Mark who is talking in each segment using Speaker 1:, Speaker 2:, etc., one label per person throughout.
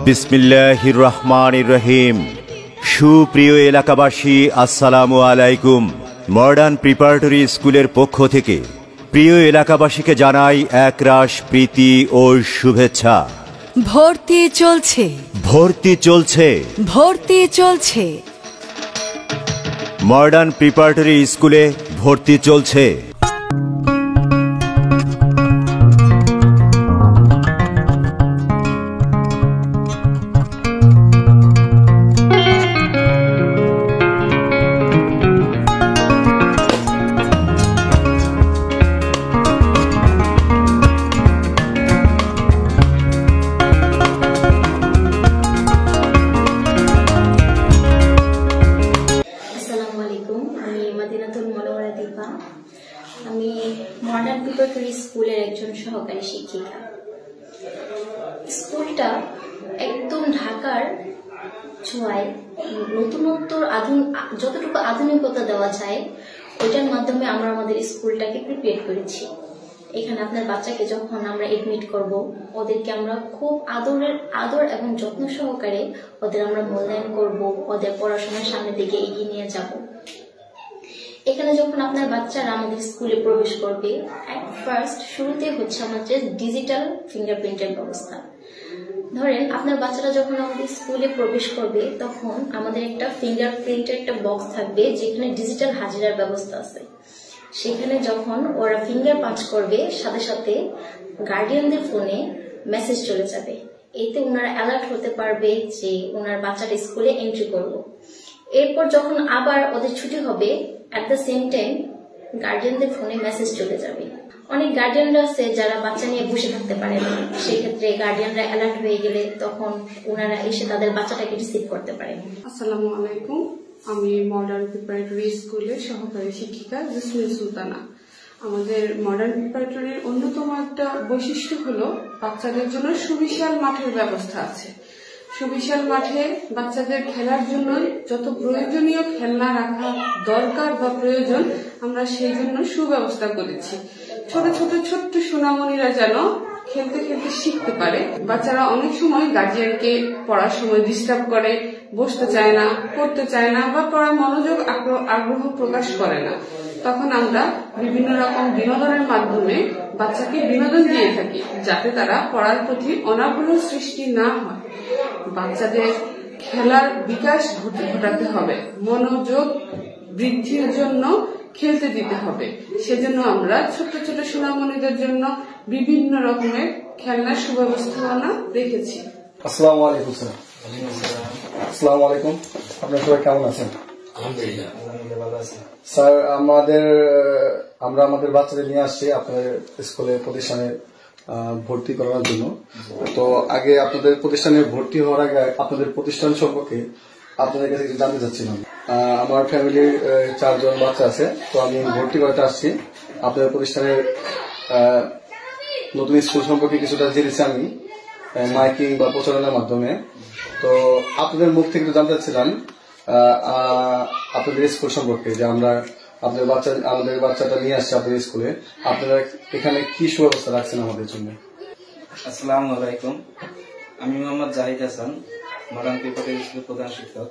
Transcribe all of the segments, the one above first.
Speaker 1: বিসমিল্লাহির রহমানির রহিম। সুপ্রিয় এলাকাবাসী, আসসালামু আলাইকুম। মডার্ন প্রিপারেটরি স্কুলের পক্ষ থেকে প্রিয় এলাকাবাসীকে জানাই একরাশ প্রীতি ও শুভেচ্ছা।
Speaker 2: ভর্তি চলছে,
Speaker 1: ভর্তি চলছে,
Speaker 2: ভর্তি চলছে।
Speaker 1: মডার্ন প্রিপারেটরি স্কুলে ভর্তি চলছে।
Speaker 3: আমি মডার্ন প্রিপারেটরি স্কুলের একজন সহকারী শিক্ষিকা। স্কুলটা একদম ঢাকার ছোঁয়ায় নতুনত্ব যতটুকু আধুনিকতা দেওয়া যায় ওইটার মাধ্যমে আমরা আমাদের স্কুলটাকে প্রিপেয়ার করেছি। এখানে আপনার বাচ্চাকে যখন আমরা এডমিট করব, ওদেরকে আমরা খুব আদর এবং যত্ন সহকারে ওদের আমরা মূল্যায়ন করব, ওদের পড়াশোনার সামনের দিকে এগিয়ে নিয়ে যাব। এখানে যখন আপনার বাচ্চারা আমাদের স্কুলে প্রবেশ করবে, ফার্স্ট শুরুতে হচ্ছে আমাদের ডিজিটাল ফিঙ্গারপ্রিন্টের ব্যবস্থা। ধরেন আপনার বাচ্চারা যখন আমাদের স্কুলে প্রবেশ করবে তখন আমাদের একটা ফিঙ্গারপ্রিন্টের একটা বক্স থাকবে যেখানে ডিজিটাল হাজিরার ব্যবস্থা আছে। সেখানে যখন ওরা ফিঙ্গার পাঞ্চ করবে সাথে সাথে গার্ডিয়ানদের ফোনে মেসেজ চলে যাবে। এতে ওনারা অ্যালার্ট হতে পারবে যে ওনার বাচ্চাটা স্কুলে এন্ট্রি করলো। এরপর যখন আবার ওদের ছুটি হবে, অ্যাট দ্য সেম টাইম গার্ডিয়ানদের ফোনে মেসেজ চলে যাবে। অনেক গার্ডিয়ানরা আছে যারা বাচ্চা নিয়ে বসে থাকতে পারে না, সেক্ষেত্রে গার্ডিয়ানরা অ্যালার্ট হয়ে গেলে তখন ওনারা এসে তাদের বাচ্চাটাকে রিসিভ করতে পারে।
Speaker 4: আসসালামু আলাইকুম, আমি মডার্ন প্রিপারেটরি স্কুলের সহকারী শিক্ষিকা জুসমিন সুলতানা। আমাদের মডার্ন প্রিপারেটরির অন্যতম একটা বৈশিষ্ট্য হলো বাচ্চাদের জন্য সুবিশাল মাঠের ব্যবস্থা আছে। সুবিশাল মাঠে বাচ্চাদের খেলার জন্য যত প্রয়োজনীয় খেলনা রাখা দরকার বা প্রয়োজন আমরা সেই জন্য সুব্যবস্থা করেছি। ছোট ছোট ছোট্ট সোনামণিরা যেন খেলতে খেলতে শিখতে পারে। বাচ্চারা অনেক সময় গার্জিয়ানকে পড়ার সময় ডিস্টার্ব করে, বসতে চায় না, পড়তে চায় না বা পড়ার মনোযোগ আগ্রহ প্রকাশ করে না। তখন আমরা বিভিন্ন রকম বিনোদনের মাধ্যমে বাচ্চাকে বিনোদন দিয়ে থাকি যাতে তারা পড়ার প্রতি অনাগ্রহ সৃষ্টি না হয়। বাচ্চাদের খেলার বিকাশ ঘটাতে হবে, মনোযোগ বৃদ্ধির জন্য খেলতে দিতে হবে। সেজন্য আমরা ছোট ছোট সোনামণিদের জন্য বিভিন্ন রকমের খেলনার সুব্যবস্থাপনা রেখেছি।
Speaker 5: আসসালামু আলাইকুম স্যার। আসসালামু আলাইকুম, আপনারা সবাই কেমন আছেন?
Speaker 6: আলহামদুলিল্লাহ ভালো আছি
Speaker 5: স্যার। আমরা আমাদের বাচ্চাদের নিয়ে আসছি আপনাদের স্কুলে প্রতিষ্ঠানে ভর্তি করানোর জন্য। তো আগে আপনাদের প্রতিষ্ঠানে ভর্তি হওয়ার আগে আপনাদের প্রতিষ্ঠান সম্পর্কে আপনাদের কাছে কিছু জানতে চাচ্ছিলাম। আমার ফ্যামিলির 4 জন বাচ্চা আছে, তো আমি ভর্তি করাতে আসছি। আপনাদের প্রতিষ্ঠানের নতুন স্কুল সম্পর্কে কিছুটা জেনেছি আমি মাইকিং বা প্রচারণার মাধ্যমে। তো আপনাদের মুখ থেকে জানতে চাচ্ছিলাম আপনাদের স্কুল সম্পর্কে, যে আমাদের বাচ্চাটা নিয়ে আসছে আপনাদের স্কুলে, আপনারা এখানে কি সুব্যবস্থা রাখছেন আমাদের জন্য?
Speaker 6: আসসালামু আলাইকুম, আমি মোহাম্মদ জাহিদ হাসান, মডার্ন প্রিপারেটরি স্কুলের প্রধান শিক্ষক।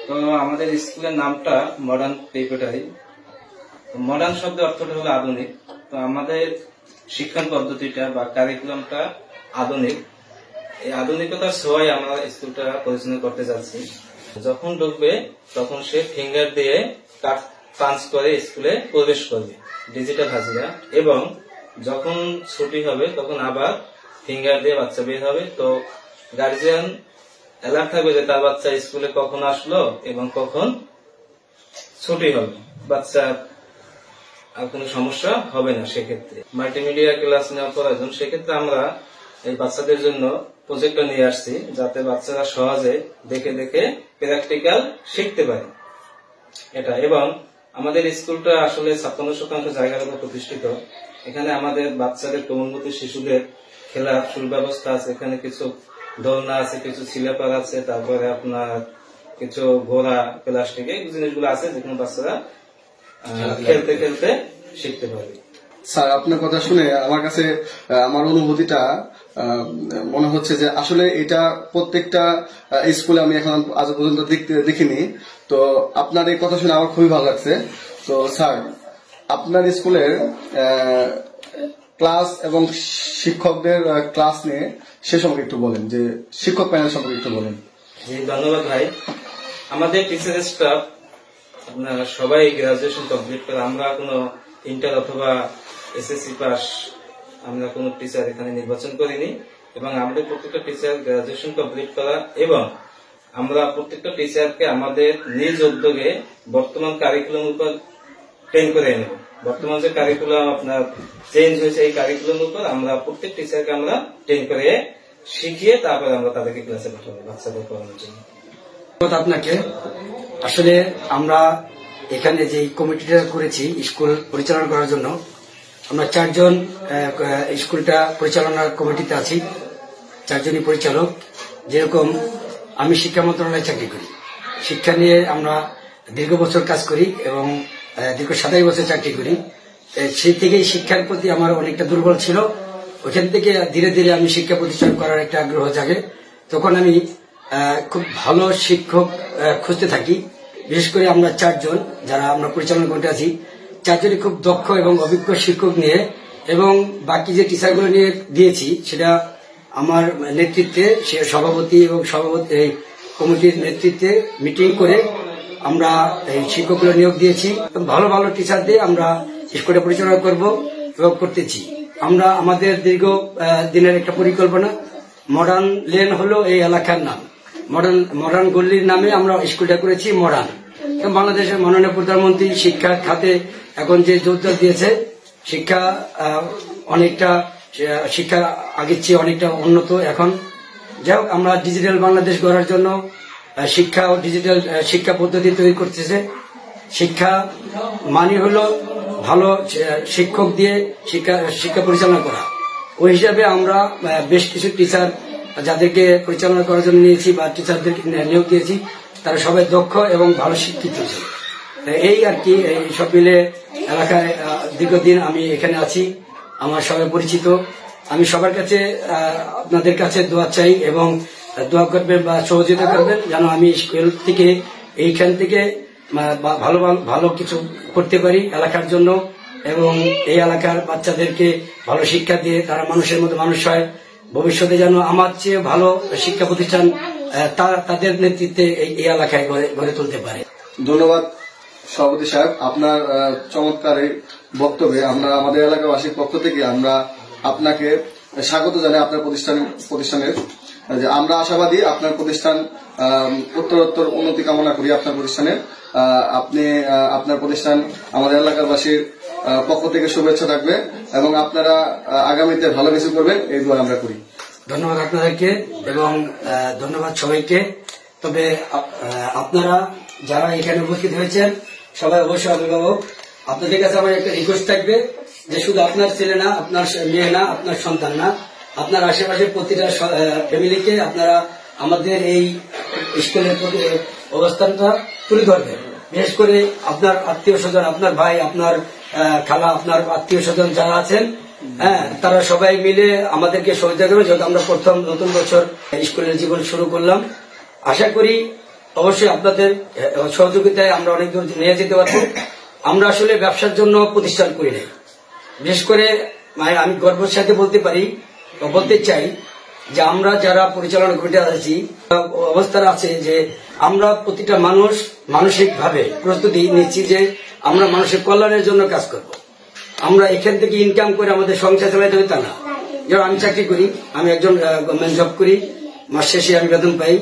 Speaker 6: তো আমাদের স্কুলের নামটা মডার্ন প্রিপারেটরি। মডার্ন শব্দের অর্থটা হলো আধুনিক। তো আমাদের শিক্ষণ পদ্ধতিটা বা কারিকুলামটা আধুনিক। এই আধুনিকতার ছোঁয়ায় আমরা স্কুলটা পরিচালনা করতে যাচ্ছি। যখন ঢুকবে তখন সে ফিঙ্গার দিয়ে কার্ড পাঞ্চ করে স্কুলে প্রবেশ করবে, ডিজিটাল হাজিরা। এবং যখন ছুটি হবে তখন আবার ফিঙ্গার দিয়ে বাচ্চা বের হবে। তো গার্জিয়ান অ্যালার্ট থাকবে যে তার বাচ্চা স্কুলে কখন আসলো এবং কখন ছুটি হবে, বাচ্চার আর কোনো সমস্যা হবে না। সেক্ষেত্রে মাল্টিমিডিয়া ক্লাস নেওয়া প্রয়োজন। সেক্ষেত্রে আমরা এই বাচ্চাদের জন্য প্রজেক্টর নিয়ে আসছি যাতে বাচ্চারা সহজে দেখে দেখে প্র্যাকটিক্যাল শিখতে পারে এটা। এবং আমাদের স্কুলটা আসলে 56% জায়গার উপর প্রতিষ্ঠিত। এখানে আমাদের বাচ্চাদের কোমলমতি শিশুদের খেলার সুব্যবস্থা আছে। এখানে কিছু দোলনা আছে, কিছু স্লিপার আছে, তারপরে আপনার কিছু ঘোড়া প্লাস্টিকের জিনিসগুলো আছে যেখানে বাচ্চারা খেলতে খেলতে শিখতে পারে।
Speaker 5: স্যার, আপনার কথা শুনে আমার কাছে আমার অনুভূতিটা মনে হচ্ছে যে আসলে এটা প্রত্যেকটা স্কুলে আমি এখন আজ পর্যন্ত দেখিনি। তো আপনার এই কথা শুনে আমার খুবই ভালো লাগছে। তো স্যার, আপনার স্কুলের ক্লাস এবং শিক্ষকদের ক্লাস নিয়ে সে সম্পর্কে একটু বলেন, যে শিক্ষক প্যানেল সম্পর্কে একটু বলেন।
Speaker 6: ধন্যবাদ ভাই। আমাদের টিচার স্টাফ আপনারা সবাই গ্রাজুয়েশন কমপ্লিট করে, আমরা কোনো ইন্টার অথবা এসএসসি পাস আমরা কোনো টিচার এখানে নির্বাচন করিনি, এবং আমাদের প্রত্যেকটা টিচার গ্রাজুয়েশন কমপ্লিট করা, এবং আমরা প্রত্যেকটা টিচারকে আমাদের নিজ উদ্যোগে বর্তমান কারিকুলাম উপর ট্রেন করে নেব। বর্তমান যে কারিকুলাম আপনার চেঞ্জ হয়েছে, এই কারিকুলাম উপর আমরা প্রত্যেক টিচারকে আমরা ট্রেন করে শিখিয়ে তারপরে আমরা তাদেরকে ক্লাসে পাঠাবো বাচ্চাদের পড়ানোর জন্য।
Speaker 7: আপনাকে আসলে আমরা এখানে যে কমিটিটা করেছি স্কুল পরিচালনা করার জন্য, আমরা 4 জন স্কুলটা পরিচালনার কমিটিতে আছি, 4 জনই পরিচালক। যেরকম আমি শিক্ষা মন্ত্রণালয়ে চাকরি করি, শিক্ষা নিয়ে আমরা দীর্ঘ বছর কাজ করি এবং দীর্ঘ 27 বছর চাকরি করি। সেই থেকেই শিক্ষার প্রতি আমার অনেকটা দুর্বল ছিল। ওখান থেকে ধীরে ধীরে আমি শিক্ষা প্রতিষ্ঠান করার একটা আগ্রহ জাগে। তখন আমি খুব ভালো শিক্ষক খুঁজতে থাকি। বিশেষ করে আমরা 4 জন যারা আমরা পরিচালনা করতে আছি, 4 জনই খুব দক্ষ এবং অভিজ্ঞ শিক্ষক নিয়ে, এবং বাকি যে টিচারগুলো নিয়ে দিয়েছি সেটা আমার নেতৃত্বে, সে সভাপতি এবং সভাপতি এই কমিটির নেতৃত্বে মিটিং করে আমরা এই শিক্ষকগুলো নিয়োগ দিয়েছি। ভালো ভালো টিচার দিয়ে আমরা স্কুলে পরিচালনা করব এবং করতেছি। আমরা আমাদের দীর্ঘ দিনের একটা পরিকল্পনা, মডার্ন লেন হলো এই এলাকার নাম, মডার্ন গল্লির নামে আমরা স্কুলটা করেছি মডার্ন। বাংলাদেশের মাননীয় প্রধানমন্ত্রী শিক্ষা খাতে এখন যে জোরদার দিয়েছে, শিক্ষা অনেকটা, শিক্ষা আগের চেয়ে অনেকটা উন্নত এখন। যাই হোক, আমরা ডিজিটাল বাংলাদেশ গড়ার জন্য শিক্ষা ও ডিজিটাল শিক্ষা পদ্ধতি তৈরি করতেছে। শিক্ষা মানে হলো ভালো শিক্ষক দিয়ে শিক্ষা পরিচালনা করা। ওই হিসাবে আমরা বেশ কিছু টিচার যাদেরকে পরিচালনা করার জন্য নিয়েছি বা টিচারদের নিয়োগ দিয়েছি, তারা সবাই দক্ষ এবং ভালো শিক্ষিত। এই আর কি, এই সব মিলে এলাকায় দীর্ঘদিন আমি এখানে আছি, আমার সবাই পরিচিত। আমি সবার কাছে, আপনাদের কাছে দোয়া চাই এবং দোয়া করবেন বা সহযোগিতা করবেন যেন আমি স্কুল থেকে, এইখান থেকে ভালো ভালো কিছু করতে পারি এলাকার জন্য, এবং এই এলাকার বাচ্চাদেরকে ভালো শিক্ষা দিয়ে তারা মানুষের মতো মানুষ হয়। ভবিষ্যতে যেন আমার চেয়ে ভালো শিক্ষা প্রতিষ্ঠান তাদের নেতৃত্বে এই এলাকায় গড়ে তুলতে পারে।
Speaker 5: ধন্যবাদ সভাপতি সাহেব, আপনার চমৎকার এই বক্তব্যে আমরা আমাদের এলাকাবাসীর পক্ষ থেকে আমরা আপনাকে স্বাগত জানাই। আপনার প্রতিষ্ঠানের যে আমরা আশাবাদী আপনার প্রতিষ্ঠান উত্তরোত্তর উন্নতি কামনা করি। আপনার প্রতিষ্ঠানের আপনার প্রতিষ্ঠান আমাদের এলাকাবাসীর পক্ষ থেকে শুভেচ্ছা থাকবে এবং আপনারা আগামীতে ভালো কিছু করবেন, এই দোয়া আমরা করি।
Speaker 7: ধন্যবাদ আপনাদেরকে এবং ধন্যবাদ সবাইকে। তবে আপনারা যারা এখানে উপস্থিত হয়েছেন সবাই অবশ্যই অভিভাবক, আপনাদের কাছে আমার একটা রিকোয়েস্ট থাকবে যে শুধু আপনার ছেলে না, আপনার মেয়ে না, আপনার সন্তান না, আপনার আশেপাশের প্রতিটা ফ্যামিলিকে আপনারা আমাদের এই স্কুলের অবস্থানটা তুলে ধরবেন। বিশেষ করে আপনার আত্মীয় স্বজন, আপনার ভাই, আপনার খালা, আপনার আত্মীয় স্বজন যারা আছেন, তারা সবাই মিলে আমাদেরকে সহযোগিতা করবে। যেহেতু আমরা প্রথম নতুন বছর স্কুলের জীবন শুরু করলাম, আশা করি অবশ্যই আপনাদের সহযোগিতায় আমরা অনেক দূর নিয়ে যেতে পারবো। আমরা আসলে ব্যবসার জন্য প্রতিষ্ঠান করি নাই। বিশেষ করে আমি গর্বের সাথে বলতে চাই যে আমরা যারা পরিচালনা কমিটি আছি, অবস্থান আছে যে আমরা প্রতিটা মানুষ মানসিকভাবে প্রস্তুতি নিচ্ছি যে আমরা মানুষের কল্যাণের জন্য কাজ করব। আমরা এখান থেকে ইনকাম করে আমাদের সংসার চালাতে হবে তা না। যেমন আমি চাকরি করি, আমি একজন গভর্নমেন্ট জব করি, মাস শেষে আমি বেতন পাই।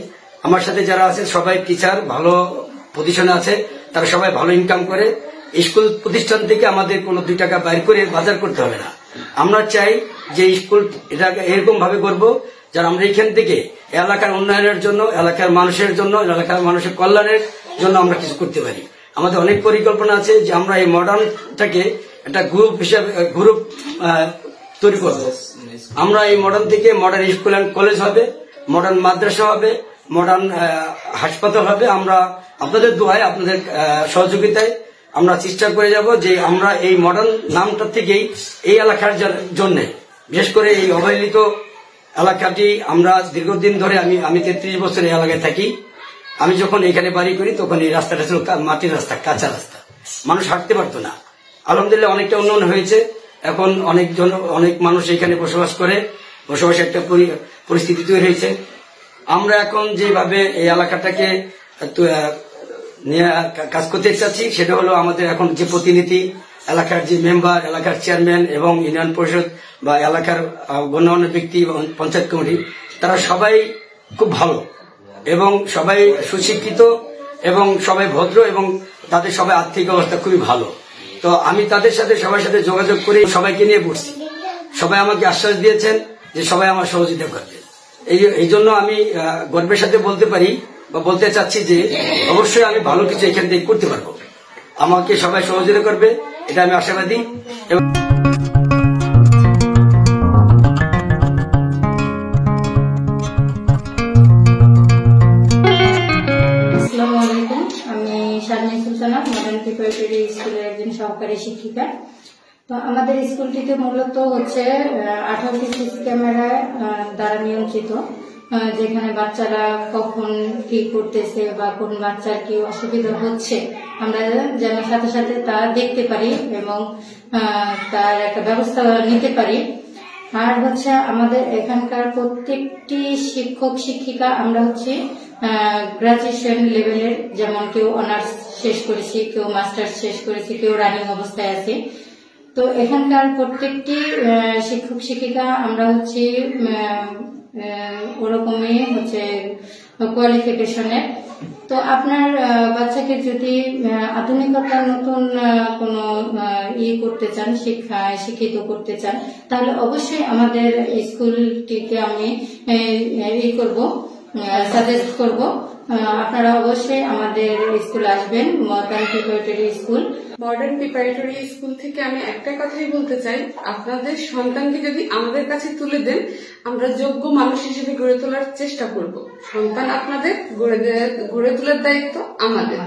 Speaker 7: আমার সাথে যারা আছে সবাই টিচার, ভালো পজিশনে আছে, তারা সবাই ভালো ইনকাম করে। স্কুল প্রতিষ্ঠান থেকে আমাদের কোনো 2 টাকা বাইর করে বাজার করতে হবে না। আমরা চাই যে স্কুল এটাকে এরকম ভাবে করবো যারা আমরা এখান থেকে এলাকার উন্নয়নের জন্য, এলাকার মানুষের জন্য, এলাকার মানুষের কল্যাণের জন্য আমরা কিছু করতে পারি। আমাদের অনেক পরিকল্পনা আছে যে আমরা এই মডার্নটাকে একটা গ্রুপ হিসাবে তৈরি করব। আমরা এই মডার্ন থেকে মডার্ন স্কুল অ্যান্ড কলেজ হবে, মডার্ন মাদ্রাসা হবে, মডার্ন হাসপাতাল হবে। আমরা আপনাদের দোয়ায়, আপনাদের সহযোগিতায় আমরা চেষ্টা করে যাব যে আমরা এই মডার্ন নামটা থেকেই এই এলাকার জন্য, বিশেষ করে এই অবহেলিত এলাকাটি আমরা দীর্ঘদিন ধরে আমি 33 বছর এই এলাকায় থাকি। আমি যখন এখানে বাড়ি করি তখন এই রাস্তাটা ছিল মাটির রাস্তা, কাঁচা রাস্তা, মানুষ হাঁটতে পারতো না। আলহামদুলিল্লাহ অনেকটা উন্নয়ন হয়েছে। এখন অনেক মানুষ এখানে বসবাসের একটা পরিস্থিতি তৈরি হয়েছে। আমরা এখন যেভাবে এই এলাকাটাকে নিয়ে কাজ করতে চাচ্ছি সেটা হলো আমাদের এখন যে প্রতিনিধি, এলাকার যে মেম্বার, এলাকার চেয়ারম্যান এবং ইউনিয়ন পরিষদ বা এলাকার গণ্যমান্য ব্যক্তি এবং পঞ্চায়েত কমিটি, তারা সবাই খুব ভালো এবং সবাই সুশিক্ষিত এবং সবাই ভদ্র এবং তাদের সবাই আর্থিক অবস্থা খুবই ভালো। তো আমি তাদের সাথে সবার সাথে যোগাযোগ করে সবাইকে নিয়ে বসছি। সবাই আমাকে আশ্বাস দিয়েছেন যে সবাই আমার সহযোগিতা করবে। এই জন্য আমি গর্বের সাথে বলতে পারি বা বলতে চাচ্ছি যে অবশ্যই আমি ভালো কিছু এখান থেকে করতে পারবো। আমাকে সবাই সহযোগিতা করবে, এটা আমি আশাবাদী।
Speaker 8: আসসালামু আলাইকুম, আমি শারমিন সুলতানা, মডার্ন প্রিপারেটরি স্কুলের একজন সহকারী শিক্ষিকা। তো আমাদের স্কুলটিতে মূলত হচ্ছে 18টি সিসি ক্যামেরা দ্বারা নিয়ন্ত্রিত, যেখানে বাচ্চারা কখন কি করতেছে বা কোন বাচ্চার কি অসুবিধা হচ্ছে আমরা যেন সাথে সাথে তা দেখতে পারি এবং তার একটা ব্যবস্থা নিতে পারি। আর হচ্ছে আমাদের এখানকার প্রত্যেকটি শিক্ষক শিক্ষিকা আমরা হচ্ছে গ্রাজুয়েশন লেভেলের, যেমন কেউ অনার্স শেষ করেছি, কেউ মাস্টার্স শেষ করেছি, কেউ রানিং অবস্থায় আছে। তো এখানকার প্রত্যেকটি শিক্ষক শিক্ষিকা আমরা হচ্ছে ওরকমই হচ্ছে কোয়ালিফিকেশনের। তো আপনার বাচ্চাকে যদি আধুনিকতার নতুন কোনো করতে চান, শিক্ষিত করতে চান, তাহলে অবশ্যই আমাদের স্কুলটিকে আমি সাজেস্ট করব। আপনারা অবশ্যই আমাদের স্কুলে আসবেন, modern preparatory school.
Speaker 4: Modern preparatory school থেকে আমি একটা কথাই বলতে চাই, আপনাদের সন্তানকে যদি আমাদের কাছে তুলে দেন, আমরা যোগ্য মানুষ হিসেবে গড়ে তোলার চেষ্টা করব। সন্তান আপনাদের, গড়ে তোলার দায়িত্ব আমাদের।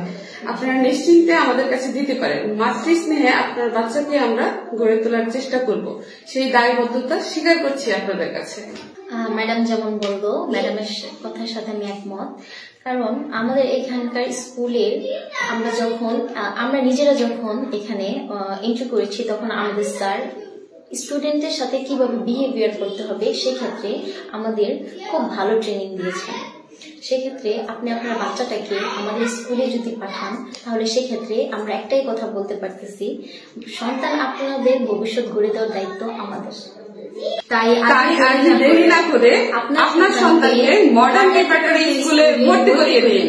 Speaker 4: আপনারা নিশ্চিন্তে আমাদের কাছে দিতে পারেন। মাতৃস্নেহে আপনার বাচ্চাকে আমরা গড়ে তোলার চেষ্টা করব, সেই দায়বদ্ধতা স্বীকার করছি আপনাদের কাছে।
Speaker 3: ম্যাডাম যেমন বললো, ম্যাডামের কথার সাথে আমি একমত। কারণ আমাদের এখানকার স্কুলে আমরা নিজেরা যখন এখানে এন্ট্রি করেছি, তখন আমাদের স্যার স্টুডেন্টের সাথে কিভাবে বিহেভিয়ার করতে হবে সেক্ষেত্রে আমাদের খুব ভালো ট্রেনিং দিয়েছেন। সেক্ষেত্রে আপনি আপনার বাচ্চাটাকে আমাদের স্কুলে যদি পাঠান, তাহলে সেক্ষেত্রে আমরা একটাই কথা বলতে পারতেছি, সন্তান আপনাদের ভবিষ্যৎ গড়ে দেওয়ার দায়িত্ব আমাদের। তাই
Speaker 4: আর দেরি না করে আপনার সন্তানকে মডার্ন প্রিপারেটরি স্কুলে ভর্তি করিয়ে দিন।